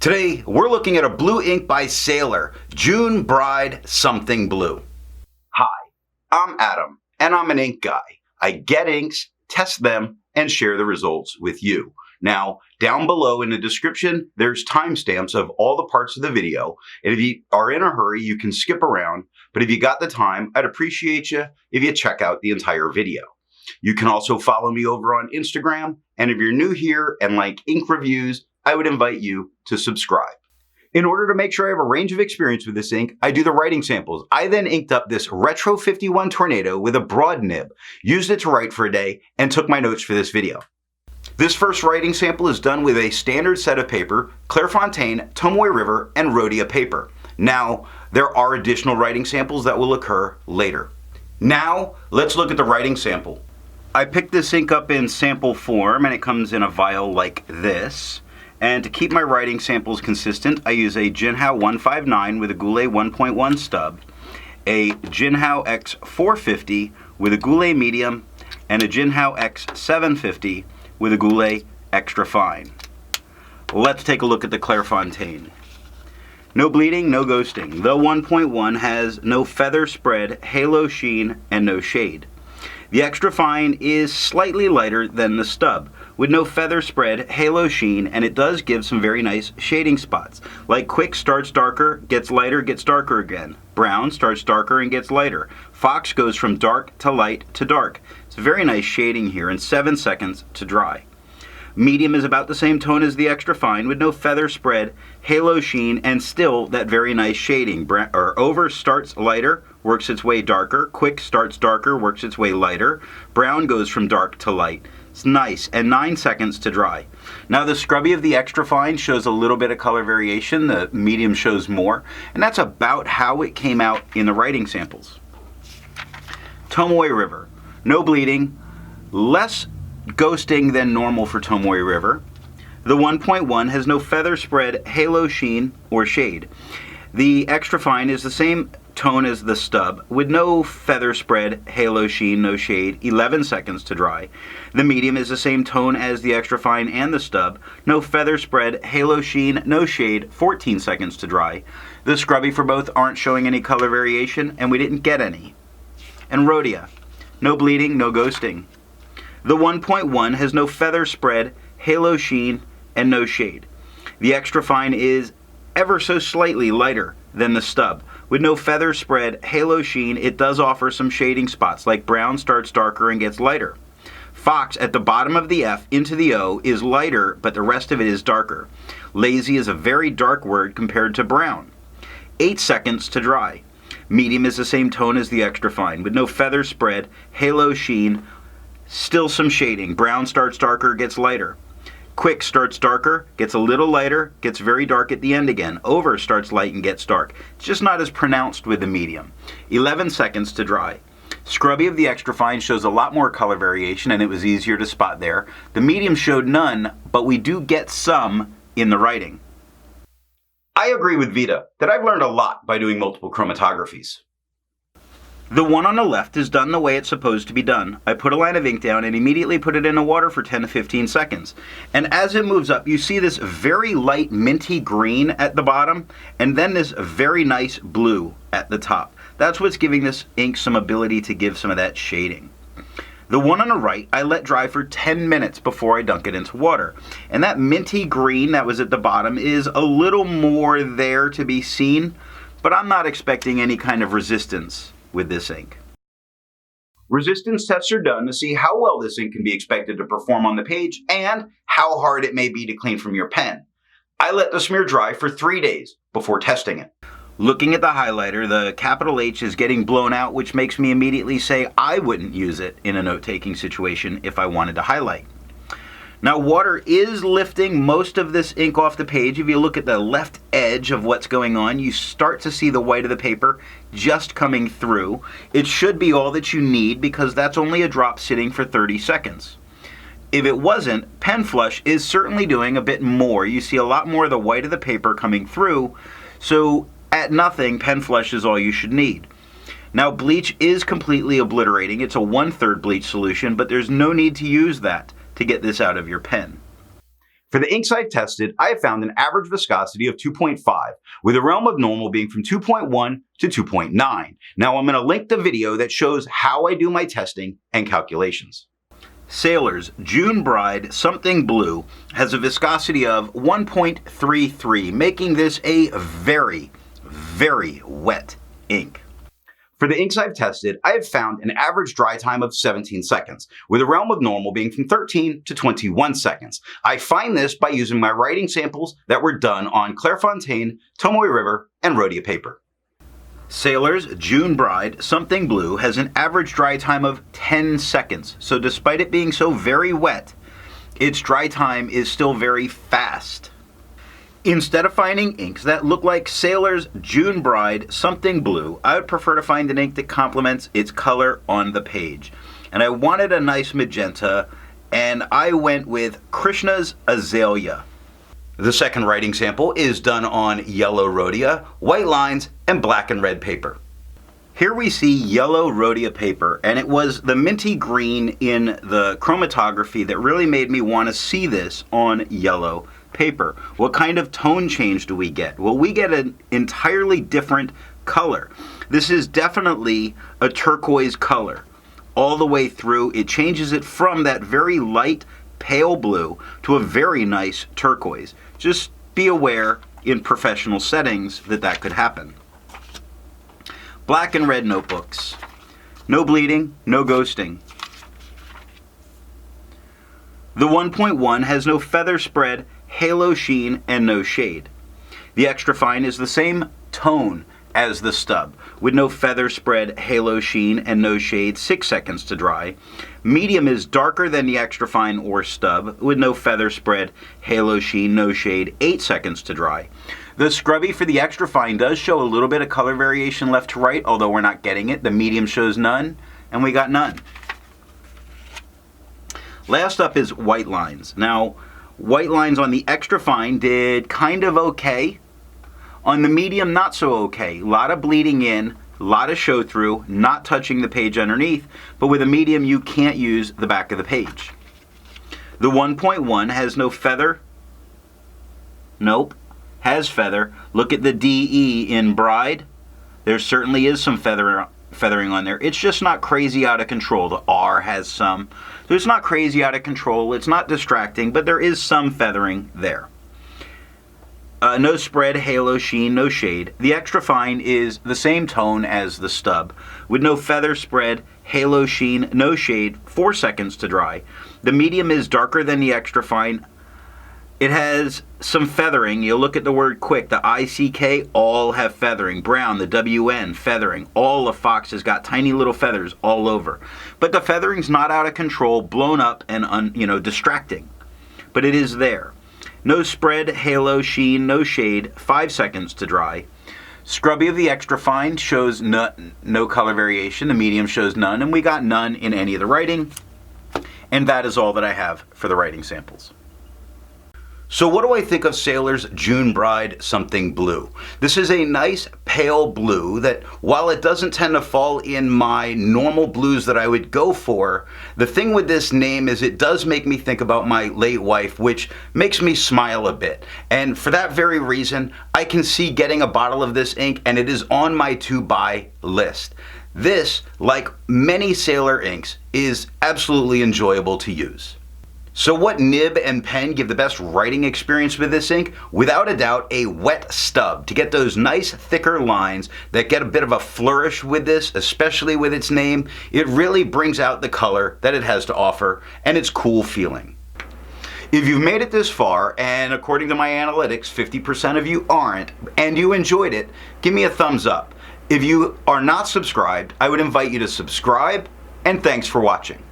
Today, we're looking at a blue ink by Sailor, June Bride Something Blue. Hi, I'm Adam, and I'm an ink guy. I get inks, test them, and share the results with you. Now, down below in the description, there's timestamps of all the parts of the video, and if you are in a hurry, you can skip around, but if you got the time, I'd appreciate you if you check out the entire video. You can also follow me over on Instagram, and if you're new here and like ink reviews, I would invite you to subscribe. In order to make sure I have a range of experience with this ink, I do the writing samples. I then inked up this Retro 51 Tornado with a broad nib, used it to write for a day, and took my notes for this video. This first writing sample is done with a standard set of paper, Clairfontaine, Tomoe River, and Rhodia paper. Now, there are additional writing samples that will occur later. Now, let's look at the writing sample. I picked this ink up in sample form, and it comes in a vial like this. And to keep my writing samples consistent, I use a Jinhao 159 with a Goulet 1.1 stub, a Jinhao X450 with a Goulet medium, and a Jinhao X750 with a Goulet extra fine. Let's take a look at the Clairfontaine. No bleeding, no ghosting. The 1.1 has no feather spread, halo sheen, and no shade. The extra fine is slightly lighter than the stub, with no feather spread, halo sheen, and it does give some very nice shading spots. Like quick starts darker, gets lighter, gets darker again. Brown starts darker and gets lighter. Fox goes from dark to light to dark. It's a very nice shading here, and 7 seconds to dry. Medium is about the same tone as the extra fine, with no feather spread, halo sheen, and still that very nice shading. Over starts lighter, works its way darker. Quick starts darker, works its way lighter. Brown goes from dark to light. It's nice, and 9 seconds to dry. Now the scrubby of the extra fine shows a little bit of color variation. The medium shows more, and that's about how it came out in the writing samples. Tomoe River. No bleeding, less ghosting than normal for Tomoe River. The 1.1 has no feather spread, halo sheen, or shade. The extra fine is the same tone as the stub, with no feather spread, halo sheen, no shade, 11 seconds to dry. The medium is the same tone as the extra fine and the stub, no feather spread, halo sheen, no shade, 14 seconds to dry. The scrubby for both aren't showing any color variation, and we didn't get any. And Rhodia. No bleeding, no ghosting. The 1.1 has no feather spread, halo sheen, and no shade. The extra fine is ever so slightly lighter than the stub. With no feather spread, halo sheen, it does offer some shading spots, like brown starts darker and gets lighter. Fox at the bottom of the F into the O is lighter, but the rest of it is darker. Lazy is a very dark word compared to brown. 8 seconds to dry. Medium is the same tone as the extra fine, with no feather spread, halo sheen, still some shading. Brown starts darker, gets lighter. Quick starts darker, gets a little lighter, gets very dark at the end again. Over starts light and gets dark. It's just not as pronounced with the medium. 11 seconds to dry. Scrubby of the extra fine shows a lot more color variation, and it was easier to spot there. The medium showed none, but we do get some in the writing. I agree with Vita that I've learned a lot by doing multiple chromatographies. The one on the left is done the way it's supposed to be done. I put a line of ink down and immediately put it in the water for 10 to 15 seconds. And as it moves up, you see this very light minty green at the bottom, and then this very nice blue at the top. That's what's giving this ink some ability to give some of that shading. The one on the right, I let dry for 10 minutes before I dunk it into water. And that minty green that was at the bottom is a little more there to be seen, but I'm not expecting any kind of resistance with this ink. Resistance tests are done to see how well this ink can be expected to perform on the page and how hard it may be to clean from your pen. I let the smear dry for 3 days before testing it. Looking at the highlighter, the capital H is getting blown out, which makes me immediately say I wouldn't use it in a note-taking situation if I wanted to highlight. Now, water is lifting most of this ink off the page. If you look at the left edge of what's going on, you start to see the white of the paper just coming through. It should be all that you need because that's only a drop sitting for 30 seconds. If it wasn't, pen flush is certainly doing a bit more. You see a lot more of the white of the paper coming through, so at nothing, pen flush is all you should need. Now, bleach is completely obliterating. It's a 1/3 bleach solution, but there's no need to use that to get this out of your pen. For the inks I've tested, I have found an average viscosity of 2.5, with a realm of normal being from 2.1 to 2.9. Now I'm going to link the video that shows how I do my testing and calculations. Sailor's June Bride Something Blue has a viscosity of 1.33, making this a very, very wet ink. For the inks I've tested, I have found an average dry time of 17 seconds, with a realm of normal being from 13 to 21 seconds. I find this by using my writing samples that were done on Clairfontaine, Tomoe River, and Rhodia paper. Sailor's June Bride Something Blue has an average dry time of 10 seconds, so despite it being so very wet, its dry time is still very fast. Instead of finding inks that look like Sailor's June Bride Something Blue, I would prefer to find an ink that complements its color on the page. And I wanted a nice magenta, and I went with Krishna's Azealia. The second writing sample is done on yellow Rhodia, white lines, and black and red paper. Here we see yellow Rhodia paper, and it was the minty green in the chromatography that really made me want to see this on yellow paper. What kind of tone change do we get? Well, we get an entirely different color. This is definitely a turquoise color. All the way through, it changes it from that very light pale blue to a very nice turquoise. Just be aware in professional settings that that could happen. Black and red notebooks. No bleeding, no ghosting. The 1.1 has no feather spread, halo sheen, and no shade. The extra fine is the same tone as the stub, with no feather spread, halo sheen, and no shade, 6 seconds to dry. Medium is darker than the extra fine or stub, with no feather spread, halo sheen, no shade, 8 seconds to dry. The scrubby for the extra fine does show a little bit of color variation left to right, although we're not getting it. The medium shows none, and we got none. Last up is white lines. Now, white lines on the extra fine did kind of okay. On the medium, not so okay. A lot of bleeding in, a lot of show through, not touching the page underneath, but with a medium you can't use the back of the page. The 1.1 has no feather. Nope, has feather. Look at the DE in Bride. There certainly is some feathering on there. It's just not crazy out of control. The R has some. So it's not crazy out of control. It's not distracting, but there is some feathering there. No spread, halo, sheen, no shade. The extra fine is the same tone as the stub, with no feather spread, halo, sheen, no shade, 4 seconds to dry. The medium is darker than the extra fine. It has some feathering. You'll look at the word quick. The ICK all have feathering. Brown, the WN, feathering. All of Fox has got tiny little feathers all over. But the feathering's not out of control, blown up, and distracting. But it is there. No spread, halo, sheen, no shade, 5 seconds to dry. Scrubby of the extra fine shows no color variation. The medium shows none, and we got none in any of the writing. And that is all that I have for the writing samples. So what do I think of Sailor's June Bride Something Blue? This is a nice pale blue that, while it doesn't tend to fall in my normal blues that I would go for, the thing with this name is it does make me think about my late wife, which makes me smile a bit. And for that very reason, I can see getting a bottle of this ink, and it is on my to-buy list. This, like many Sailor inks, is absolutely enjoyable to use. So what nib and pen give the best writing experience with this ink? Without a doubt, a wet stub to get those nice thicker lines that get a bit of a flourish with this, especially with its name. It really brings out the color that it has to offer and its cool feeling. If you've made it this far, and according to my analytics, 50% of you aren't, and you enjoyed it, give me a thumbs up. If you are not subscribed, I would invite you to subscribe, and thanks for watching.